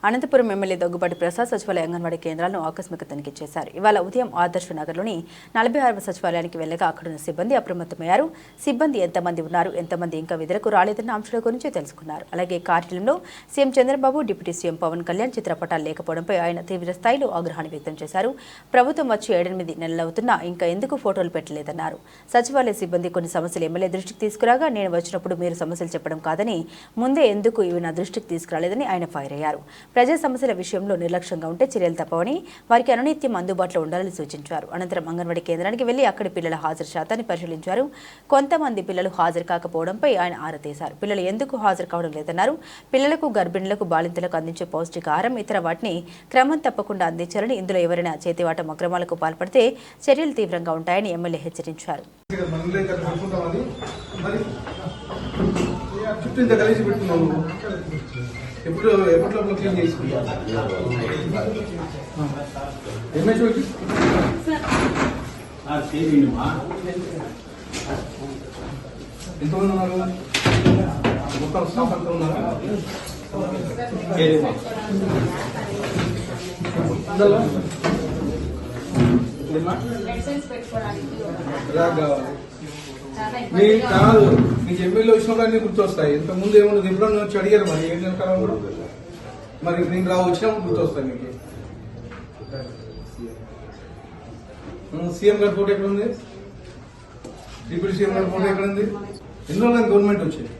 Anantapuram MLA Daggubati Prasad సచివాలయ అంగన్వాడీ కేంద్రాలను ఆకస్మిక తనిఖీ చేశారు. ఇవాళ ఉదయం ఆదర్శ నగర్లోని 46వ సచివాలయానికి వెళ్లగా అక్కడున్న సిబ్బంది అప్రమత్తమయ్యారు. సిబ్బంది ఎంతమంది ఉన్నారు, ఎంతమంది ఇంకా విధులకు రాలేదన్న అంశాల గురించి తెలుసుకున్నారు. అలాగే కార్యాలయంలో CM Chandrababu, deputy CM Pawan Kalyan చిత్రపటాలు లేకపోవడంపై ఆయన తీవ్ర స్థాయిలో ఆగ్రహాన్ని వ్యక్తం చేశారు. ప్రభుత్వం వచ్చి 8 నెలలవుతున్నా ఇంకా ఎందుకు ఫోటోలు పెట్టలేదన్నారు. సచివాలయ సిబ్బంది కొన్ని సమస్యలు ఎమ్మెల్యే దృష్టికి తీసుకురాగా నేను వచ్చినప్పుడు మీరు సమస్యలు చెప్పడం కాదని, ముందే ఎందుకు ఇవి నా దృష్టికి తీసుకురాలేదని ఆయన ఫైర్ అయ్యారు. ప్రజా సమస్యల విషయంలో నిర్లక్ష్యంగా ఉంటే చర్యలు తప్పవని, వారికి అనునిత్యం అందుబాటులో ఉండాలని సూచించారు. అనంతరం అంగన్వాడీ కేంద్రానికి వెళ్లి అక్కడి పిల్లల హాజరు శాతాన్ని పరిశీలించారు. కొంతమంది పిల్లలు హాజరు కాకపోవడంపై ఆయన ఆరా తీశారు. పిల్లలు ఎందుకు హాజరు కావడం లేదన్నారు. పిల్లలకు, గర్భిణులకు, బాలింతలకు అందించే పౌష్టికాహారం, ఇతర వాటిని క్రమం తప్పకుండా అందించాలని, ఇందులో ఎవరైనా చేతివాటం అక్రమాలకు పాల్పడితే చర్యలు తీవ్రంగా ఉంటాయని ఎమ్మెల్యే హెచ్చరించారు. ఎప్పట్లో క్లీన్ చేసుకుంటా ఎంతమంది ఉన్నారు? మొత్తం స్టాఫ్ అంతా ఉన్నారా? మీకు కాదు, మీకు ఎమ్మెల్యే వచ్చినప్పుడు అన్ని గుర్తొస్తాయి. ఇంత ముందు ఏమన్నా ఎప్పుడన్నా వచ్చి అడిగారు మరి 7 నెలల కాలం కూడా మరి నేను వచ్చినప్పుడు గుర్తొస్తాయి మీకు. సీఎం గారి ఫోటో ఎక్కడ ఉంది? డిప్యూటీ సీఎం గారి ఫోటో ఎక్కడ ఉంది? ఎన్ని రోజులు గవర్నమెంట్ వచ్చింది?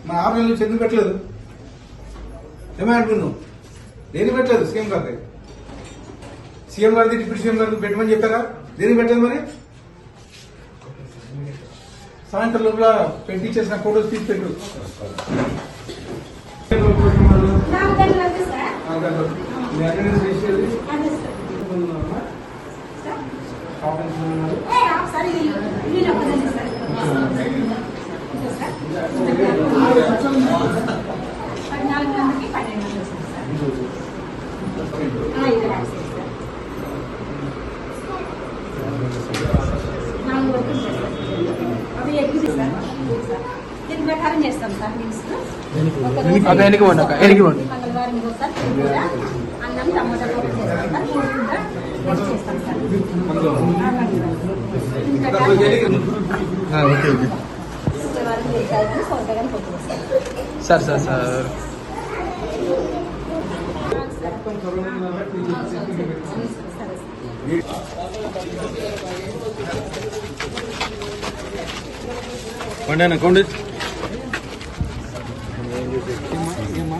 మా 6 నెలల నుంచి ఎందుకు పెట్టలేదు? ఏమంటున్నావు? దేనికి పెట్టలేదు? సీఎం గారి సీఎం గారిది డిప్యూటీ సీఎం గారికి పెట్టమని చెప్పారా? దేనికి పెట్టలేదు మరి? సాయంత్రం లోపల పెట్టి చేసిన ఫోటోస్ తీసి పెట్టు. దీని ప్రకారం చేస్తాం సార్. అన్నం టమాటా చేస్తాం సార్. సార్ సార్ కొండేనా కొండ ఏమా